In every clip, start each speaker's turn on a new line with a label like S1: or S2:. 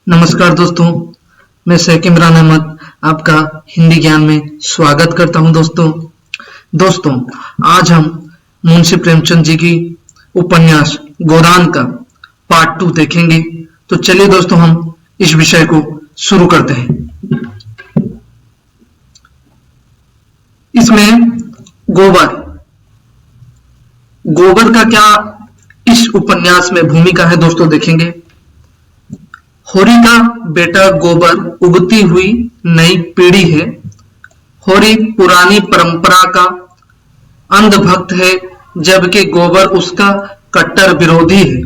S1: नमस्कार दोस्तों, मैं शेख इमरान अहमद आपका हिंदी ज्ञान में स्वागत करता हूं। दोस्तों आज हम मुंशी प्रेमचंद जी की उपन्यास गोदान का पार्ट 2 देखेंगे। तो चलिए दोस्तों हम इस विषय को शुरू करते हैं। इसमें गोबर का क्या इस उपन्यास में भूमिका है दोस्तों देखेंगे। होरी का बेटा गोबर उगती हुई नई पीढ़ी है। होरी पुरानी परंपरा का अंधभक्त है, जबकि गोबर उसका कट्टर विरोधी है।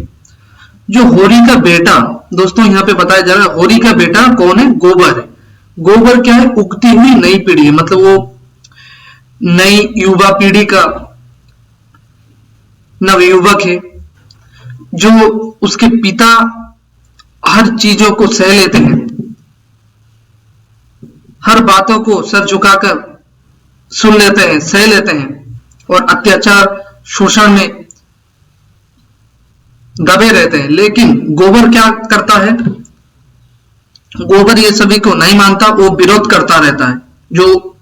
S1: जो होरी का बेटा दोस्तों यहाँ पे बताया जा रहा है, होरी का बेटा कौन है? गोबर है। गोबर क्या है? उगती हुई नई पीढ़ी है, मतलब वो नई युवा पीढ़ी का नवयुवक है। जो उसके पिता हर चीजों को सह लेते हैं, हर बातों को सर झुकाकर सुन लेते हैं, सह लेते हैं और अत्याचार शोषण में दबे रहते हैं। लेकिन गोबर क्या करता है? गोबर ये सभी को नहीं मानता, वो विरोध करता रहता है। जो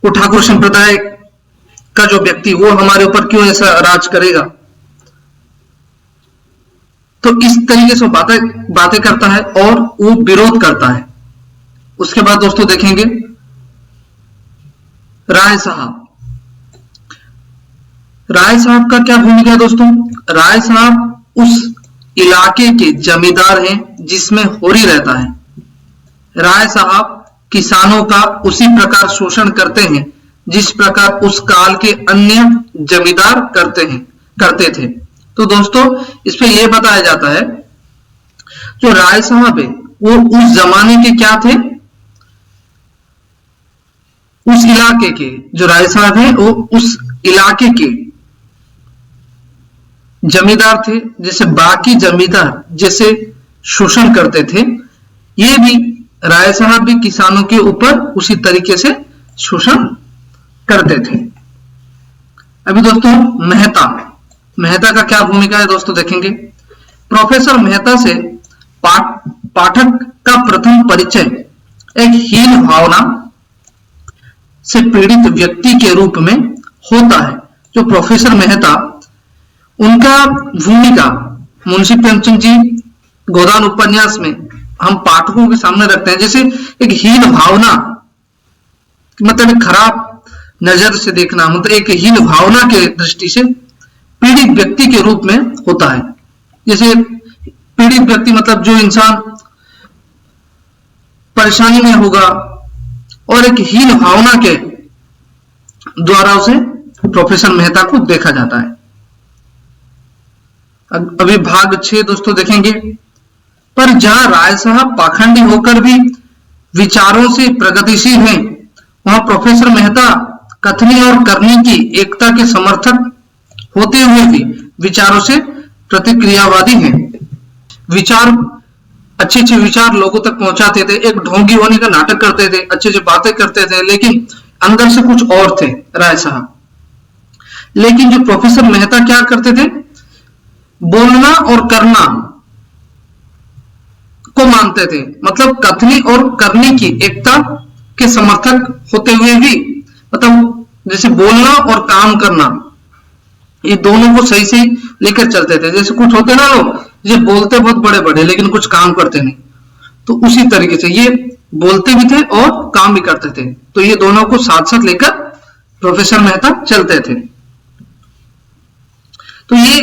S1: ठाकुर संप्रदाय का जो व्यक्ति, वो हमारे ऊपर क्यों ऐसा राज करेगा, तो इस तरीके से बातें करता है और वो विरोध करता है। उसके बाद दोस्तों देखेंगे राय साहब। राय साहब का क्या भूमिका है दोस्तों? राय साहब उस इलाके के जमींदार हैं जिसमें होरी रहता है। राय साहब किसानों का उसी प्रकार शोषण करते हैं जिस प्रकार उस काल के अन्य जमींदार करते थे। तो दोस्तों इस पे यह बताया जाता है, जो राय साहब है वो उस जमाने के क्या थे? उस इलाके के। जो राय साहब है वो उस इलाके के जमींदार थे, जैसे बाकी जमींदार जैसे शोषण करते थे, ये भी राय साहब भी किसानों के ऊपर उसी तरीके से शोषण करते थे। अभी दोस्तों मेहता का क्या भूमिका है दोस्तों देखेंगे। प्रोफेसर मेहता से पाठक का प्रथम परिचय एक हीन भावना से पीड़ित व्यक्ति के रूप में होता है। जो प्रोफेसर मेहता, उनका भूमिका मुंशी प्रेमचंद जी गोदान उपन्यास में हम पाठकों के सामने रखते हैं। जैसे एक हीन भावना, मतलब एक खराब नजर से देखना, मतलब एक हीन भावना के दृष्टि से पीड़ित व्यक्ति के रूप में होता है। जैसे पीड़ित व्यक्ति मतलब जो इंसान परेशानी में होगा, और एक हीन भावना के द्वारा उसे प्रोफेसर मेहता को देखा जाता है। अभी भाग 6 दोस्तों देखेंगे। पर जहां राय साहब पाखंडी होकर भी विचारों से प्रगतिशील हैं, वहां प्रोफेसर मेहता कथनी और करनी की एकता के समर्थक होते हुए भी विचारों से प्रतिक्रियावादी हैं। अच्छे विचार लोगों तक पहुंचाते थे, एक ढोंगी होने का नाटक करते थे, अच्छे बातें करते थे, लेकिन अंदर से कुछ और थे राय साहब। लेकिन जो प्रोफेसर मेहता क्या करते थे? बोलना और करना को मानते थे, मतलब कथनी और करनी की एकता के समर्थक होते हुए भी, मतलब जैसे बोलना और काम करना, ये दोनों को सही सही लेकर चलते थे। जैसे कुछ होते ना लोग, ये बोलते बहुत बड़े बड़े लेकिन कुछ काम करते नहीं, तो उसी तरीके से ये बोलते भी थे और काम भी करते थे। तो ये दोनों को साथ साथ लेकर प्रोफेसर मेहता चलते थे। तो ये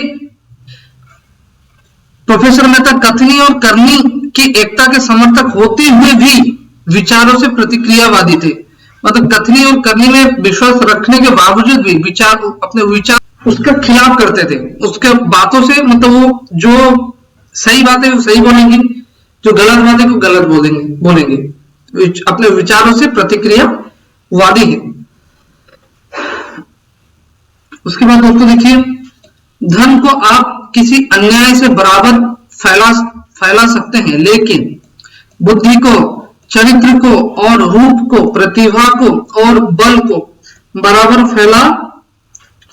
S1: प्रोफेसर मेहता कथनी और करनी की एकता के समर्थक होते हुए भी विचारों से प्रतिक्रियावादी थे, मतलब कथनी और करनी में विश्वास रखने के बावजूद भी अपने विचार उसके खिलाफ करते थे। उसके बातों से, मतलब वो जो सही बातें वो सही बोलेंगे, जो गलत बातें को गलत बोलेंगे। अपने विचारों से प्रतिक्रियावादी है। उसके बाद दोस्तों देखिए, धन को आप किसी अन्याय से बराबर फैला सकते हैं, लेकिन बुद्धि को, चरित्र को और रूप को, प्रतिभा को और बल को बराबर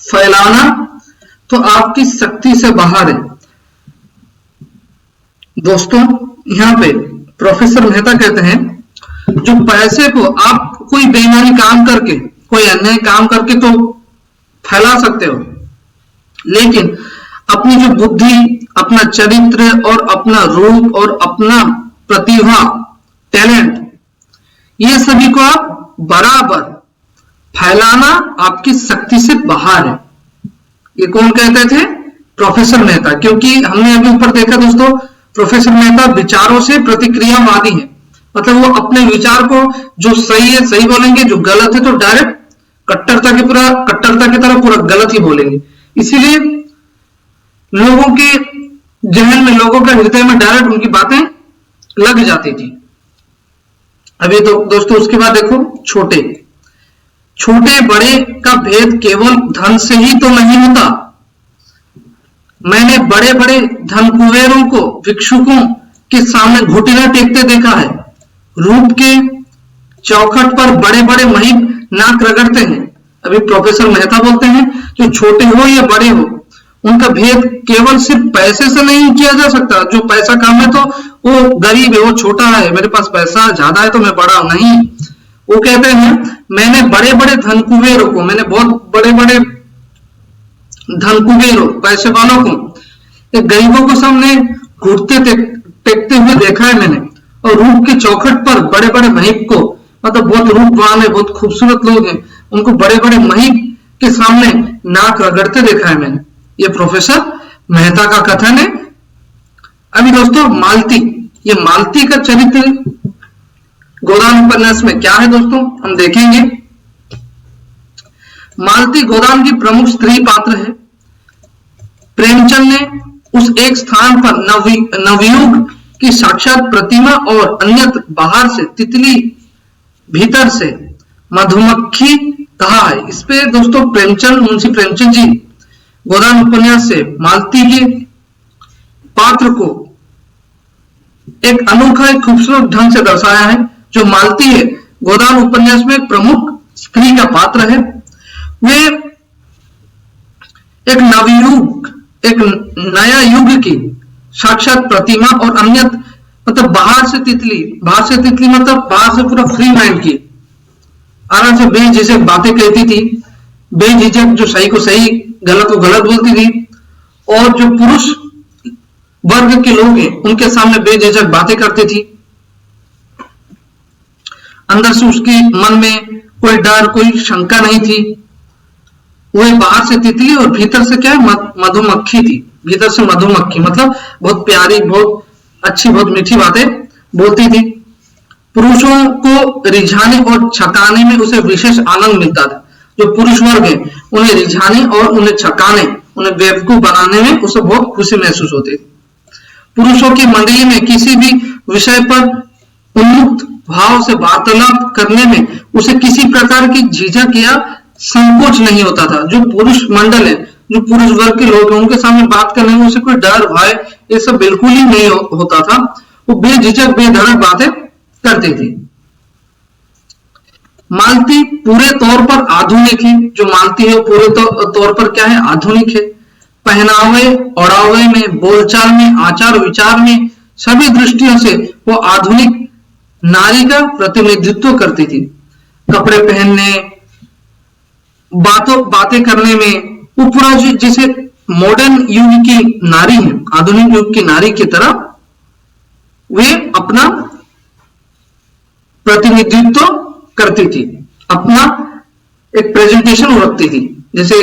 S1: फैलाना तो आपकी शक्ति से बाहर है। दोस्तों यहाँ पे प्रोफेसर मेहता कहते हैं, जो पैसे को आप कोई बेईमानी काम करके, कोई अन्याय काम करके तो फैला सकते हो, लेकिन अपनी जो बुद्धि, अपना चरित्र और अपना रूप और अपना प्रतिभा, टैलेंट, ये सभी को आप बराबर फैलाना आपकी शक्ति से बाहर है। ये कौन कहते थे? प्रोफेसर मेहता। क्योंकि हमने अभी ऊपर देखा दोस्तों, प्रोफेसर मेहता विचारों से प्रतिक्रियावादी है, मतलब वो अपने विचार को जो सही है सही बोलेंगे, जो गलत है तो डायरेक्ट कट्टरता की तरह पूरा गलत ही बोलेंगे। इसीलिए लोगों के जहन में, लोगों के हृदय में डायरेक्ट उनकी बातें लग जाती थी। अभी तो दोस्तों उसके बाद देखो, छोटे बड़े का भेद केवल धन से ही तो नहीं होता। मैंने बड़े बड़े धन कुबेरों को भिक्षुकों के सामने घुटना टेकते देखा है। रूप के चौखट पर बड़े बड़े महिम नाक रगड़ते हैं। अभी प्रोफेसर मेहता बोलते हैं, जो छोटे हो या बड़े हो, उनका भेद केवल सिर्फ पैसे से नहीं किया जा सकता। जो पैसा कम है तो वो गरीब है, वो छोटा है, मेरे पास पैसा ज्यादा है तो मैं बड़ा हूं, नहीं। वो कहते हैं, मैंने बड़े बड़े धन कुबेरों को, मैंने बहुत बड़े बड़े धन कुबेरों, पैसे वालों को, एक गरीबों को सामने घुटते टेकते हुए देखा है मैंने। और रूप के चौखट पर बड़े बड़े महिप को, मतलब बहुत रूपवान है, बहुत खूबसूरत लोग हैं, उनको बड़े बड़े महिप के सामने नाक रगड़ते देखा है मैंने। ये प्रोफेसर मेहता का कथन है। अभी दोस्तों मालती, ये मालती का चरित्र गोदान उपन्यास में क्या है दोस्तों, हम देखेंगे। मालती गोदान की प्रमुख स्त्री पात्र है। प्रेमचंद ने उस एक स्थान पर नवयुग की साक्षात प्रतिमा और अन्यत्र बाहर से तितली, भीतर से मधुमक्खी कहा है। इस पे दोस्तों मुंशी प्रेमचंद जी गोदान उपन्यास से मालती के पात्र को एक अनोखा, एक खूबसूरत ढंग से दर्शाया है। जो मालती है गोदान उपन्यास में एक प्रमुख स्त्री का पात्र है। वे एक नवयुग, एक नया युग की साक्षात प्रतिमा और अन्य, मतलब बाहर से तितली मतलब बाहर से पूरा फ्री माइंड की, आराम से बेझिझक बातें कहती थी, बेझिझक जो सही को सही, गलत को गलत बोलती थी। और जो पुरुष वर्ग के लोग हैं उनके सामने बेझिझक बातें करती थी। अंदर से उसके मन में कोई डर, कोई शंका नहीं थी। वह बाहर से तितली और भीतर से क्या है, मधुमक्खी थी। भीतर से मधुमक्खी मतलब बहुत प्यारी, बहुत अच्छी, बहुत मीठी बातें बोलती थी। पुरुषों को रिझाने और छकाने में उसे विशेष आनंद मिलता था। जो पुरुष वर्ग है उन्हें रिझाने और उन्हें छकाने, उन्हें बेवकूफ बनाने में उसे बहुत खुशी महसूस होती थी। पुरुषों की मंडली में किसी भी विषय पर उन्मुक्त भाव से वार्तालाप करने में उसे किसी प्रकार की झिझक या संकोच नहीं होता था। जो पुरुष मंडल है, जो पुरुष वर्ग के लोग हैं, उनके सामने बात करने में उसे कोई डर, भय, ये सब बिल्कुल ही नहीं होता था। वो बेझिझक, बेधड़क बातें करती थी। मालती पूरे तौर पर आधुनिक है। जो मालती है वो पूरे तौर पर क्या है, आधुनिक है। पहनावे ओढ़ावे में, बोलचाल में, आचार विचार में, सभी दृष्टियों से वो आधुनिक नारी का प्रतिनिधित्व करती थी। कपड़े पहनने, बातें करने में वो पूरा जैसे मॉडर्न युग की नारी है, आधुनिक युग की नारी की तरह वे अपना प्रतिनिधित्व करती थी, अपना एक प्रेजेंटेशन रखती थी। जैसे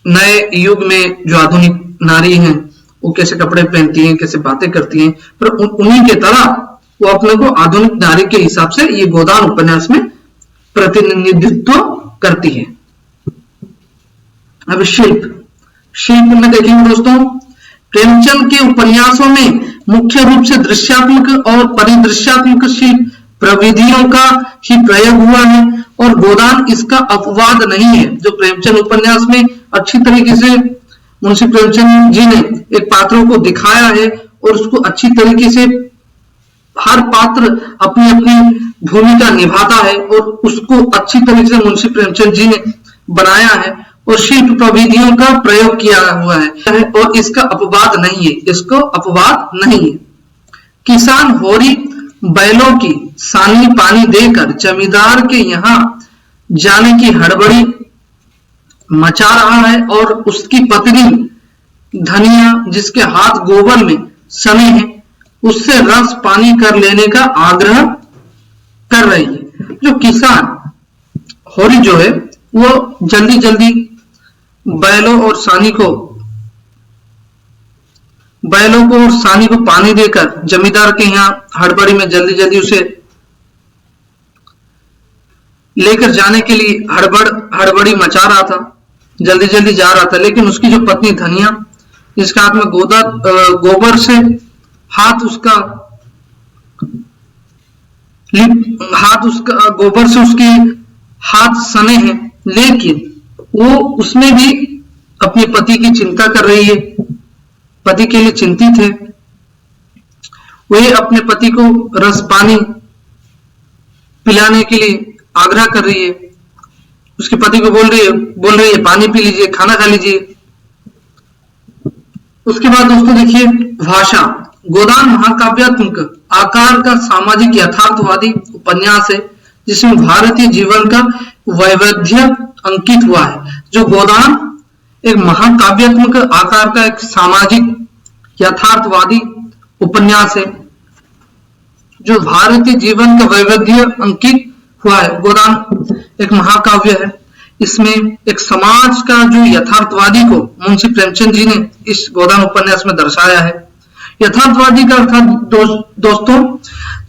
S1: नए युग में जो आधुनिक नारी हैं वो कैसे कपड़े पहनती हैं, कैसे बातें करती हैं, पर उन्हीं के तरह वो अपने को आधुनिक नारी के हिसाब से ये गोदान उपन्यास में प्रतिनिधित्व करती है। अब शिल्प में देखेंगे दोस्तों, प्रेमचंद के उपन्यासों में मुख्य रूप से दृश्यात्मक और परिदृश्यात्मक शिल्प प्रविधियों का ही प्रयोग हुआ है और गोदान इसका अपवाद नहीं है। जो प्रेमचंद उपन्यास में अच्छी तरीके से मुंशी प्रेमचंद जी ने एक पात्रों को दिखाया है और उसको अच्छी तरीके से हर पात्र अपनी अपनी भूमिका निभाता है और उसको अच्छी तरीके से मुंशी प्रेमचंद जी ने बनाया है और शिल्प प्रविधियों का प्रयोग किया हुआ है और इसका अपवाद नहीं है, इसको अपवाद नहीं है। किसान होरी बैलों की सानी पानी देकर जमींदार के यहां जाने की हड़बड़ी मचा रहा है और उसकी पत्नी धनिया, जिसके हाथ गोबर में सने हैं, उससे रस पानी कर लेने का आग्रह कर रही है। जो किसान होरी जो है वो जल्दी जल्दी बैलों और सानी को पानी देकर जमींदार के यहाँ हड़बड़ी में जल्दी जल्दी उसे लेकर जाने के लिए हड़बड़ी मचा रहा था, जल्दी जल्दी जा रहा था। लेकिन उसकी जो पत्नी धनिया, जिसके हाथ में गोबर से गोबर से उसके हाथ सने हैं, लेकिन वो उसमें भी अपने पति की चिंता कर रही है, पति के लिए चिंतित है। वह अपने पति को रस पानी पिलाने के लिए आग्रह कर रही है, उसके पति को बोल रही है पानी पी लीजिए, खाना खा लीजिए। उसके बाद दोस्तों देखिए भाषा। गोदान महाकाव्यात्मक आकार का सामाजिक यथार्थवादी उपन्यास है, जिसमें भारतीय जीवन का वैविध्य अंकित हुआ है। जो गोदान एक महाकाव्यात्मक आकार का एक सामाजिक यथार्थवादी उपन्यास है, जो भारतीय जीवन का वैविध्य अंकित हुआ है। गोदान एक महाकाव्य है, इसमें एक समाज का जो यथार्थवादी को मुंशी प्रेमचंद जी ने इस गोदान उपन्यास में दर्शाया है। यथार्थवादी का अर्थ दोस्तों,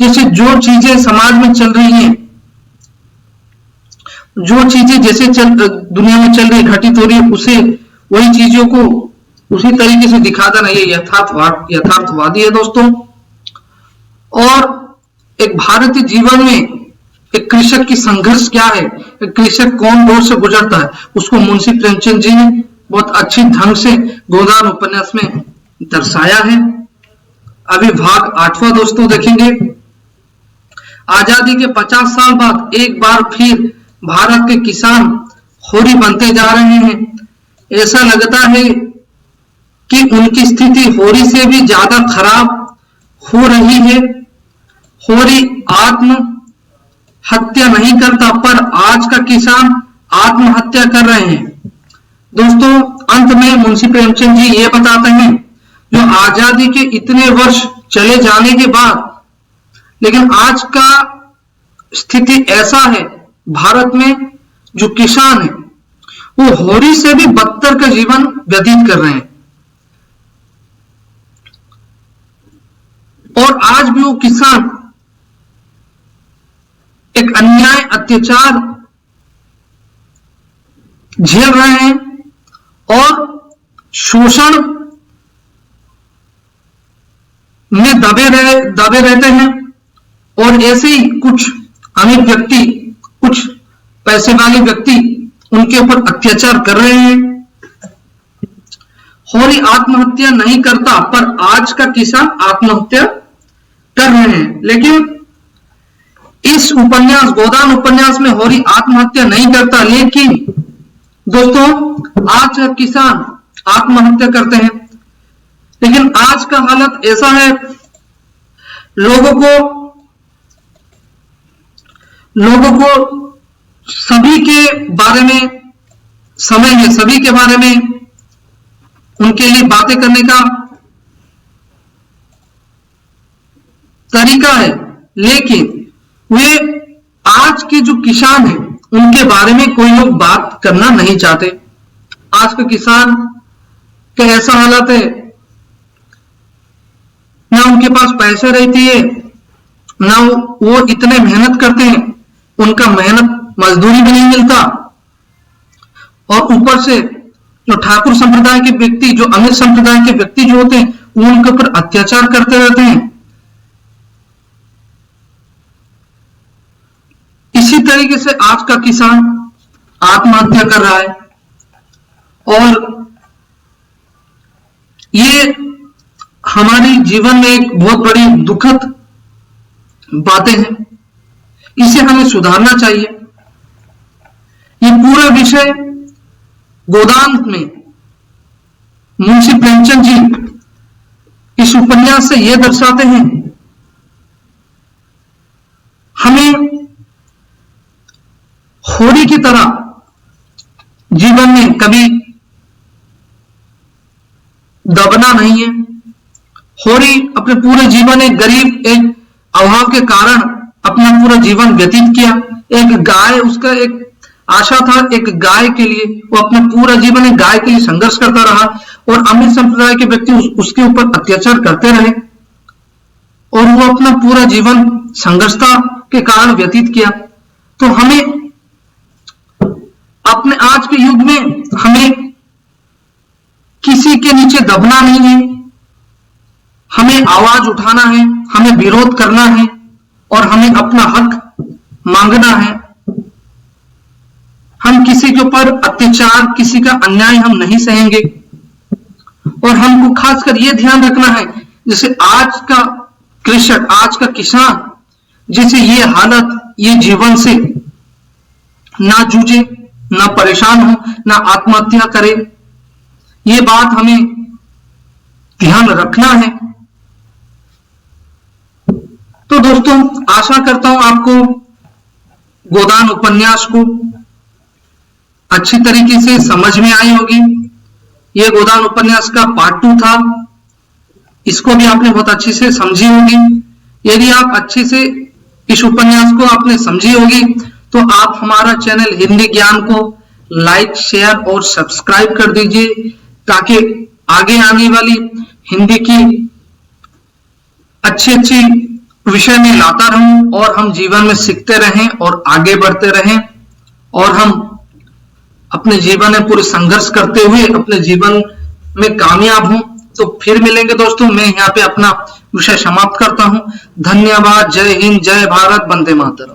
S1: जैसे जो चीजें समाज में चल रही हैं, जो चीजें जैसे दुनिया में चल रही घटित हो रही है, उसे वही चीजों को उसी तरीके से दिखा देना, ये यथार्थवादी है दोस्तों। और एक भारतीय जीवन में एक कृषक की संघर्ष क्या है, एक कृषक कौन दौर से गुजरता है, उसको मुंशी प्रेमचंद जी ने बहुत अच्छी ढंग से गोदान उपन्यास में दर्शाया है। अभी भाग 8वां दोस्तों देखेंगे। आजादी के 50 साल बाद एक बार फिर भारत के किसान होरी बनते जा रहे हैं। ऐसा लगता है कि उनकी स्थिति होरी से भी ज्यादा खराब हो रही है। होरी आत्म हत्या नहीं करता, पर आज का किसान आत्महत्या कर रहे हैं। दोस्तों अंत में मुंशी प्रेमचंद जी ये बताते हैं, जो आजादी के इतने वर्ष चले जाने के बाद, लेकिन आज का स्थिति ऐसा है भारत में, जो किसान है वो होरी से भी बदतर का जीवन व्यतीत कर रहे हैं। और आज भी वो किसान एक अन्याय अत्याचार झेल रहे हैं और शोषण में दबे रहते हैं। और ऐसे ही कुछ अमीर व्यक्ति, कुछ पैसे वाले व्यक्ति उनके ऊपर अत्याचार कर रहे हैं। होरी आत्महत्या नहीं करता, पर आज का किसान आत्महत्या कर रहे हैं। लेकिन इस उपन्यास, गोदान उपन्यास में होरी आत्महत्या नहीं करता, लेकिन दोस्तों आज का किसान आत्महत्या करते हैं। लेकिन आज का हालत ऐसा है, लोगों को सभी के बारे में समय है, सभी के बारे में उनके लिए बातें करने का तरीका है, लेकिन वे आज के जो किसान हैं उनके बारे में कोई लोग बात करना नहीं चाहते। आज के किसान का ऐसा हालत है, ना उनके पास पैसे रहती है, ना वो इतने मेहनत करते हैं, उनका मेहनत मजदूरी भी नहीं मिलता। और ऊपर से जो ठाकुर संप्रदाय के व्यक्ति, जो अमीर संप्रदाय के व्यक्ति जो होते हैं, वो उनके ऊपर अत्याचार करते रहते हैं। इसी तरीके से आज का किसान आत्महत्या कर रहा है। और ये हमारे जीवन में एक बहुत बड़ी दुखद बातें हैं, इसे हमें सुधारना चाहिए। ये पूरा विषय गोदान में मुंशी प्रेमचंद जी इस उपन्यास से यह दर्शाते हैं होरी की तरह जीवन में कभी दबना नहीं है। होरी अपने पूरे जीवन एक गरीब, एक अभाव के कारण अपना पूरा जीवन व्यतीत किया। एक गाय, उसका एक आशा था एक गाय के लिए, वो अपना पूरा जीवन एक गाय के लिए संघर्ष करता रहा और अमीर संप्रदाय के व्यक्ति उसके ऊपर अत्याचार करते रहे और वो अपना पूरा जीवन संघर्षता के कारण व्यतीत किया। तो हमें अपने आज के युग में हमें किसी के नीचे दबना नहीं है, हमें आवाज उठाना है, हमें विरोध करना है और हमें अपना हक मांगना है। हम किसी के ऊपर अत्याचार, किसी का अन्याय हम नहीं सहेंगे और हमको खासकर यह ध्यान रखना है, जैसे आज का कृषक, आज का किसान, जैसे ये हालत, ये जीवन से ना जूझे, ना परेशान हो, ना आत्महत्या करे, ये बात हमें ध्यान रखना है। तो दोस्तों, आशा करता हूं आपको गोदान उपन्यास को अच्छी तरीके से समझ में आई होगी। यह गोदान उपन्यास का पार्ट 2 था, इसको भी आपने बहुत अच्छे से समझी होगी। यदि आप अच्छे से इस उपन्यास को आपने समझी होगी तो आप हमारा चैनल हिंदी ज्ञान को लाइक, शेयर और सब्सक्राइब कर दीजिए, ताकि आगे आने वाली हिंदी की अच्छी अच्छी विषय में लाता रहूं और हम जीवन में सीखते रहें और आगे बढ़ते रहें और हम अपने जीवन में पूरे संघर्ष करते हुए अपने जीवन में कामयाब हों। तो फिर मिलेंगे दोस्तों, मैं यहाँ पे अपना विषय समाप्त करता हूं। धन्यवाद। जय हिंद, जय भारत, वंदे मातरम।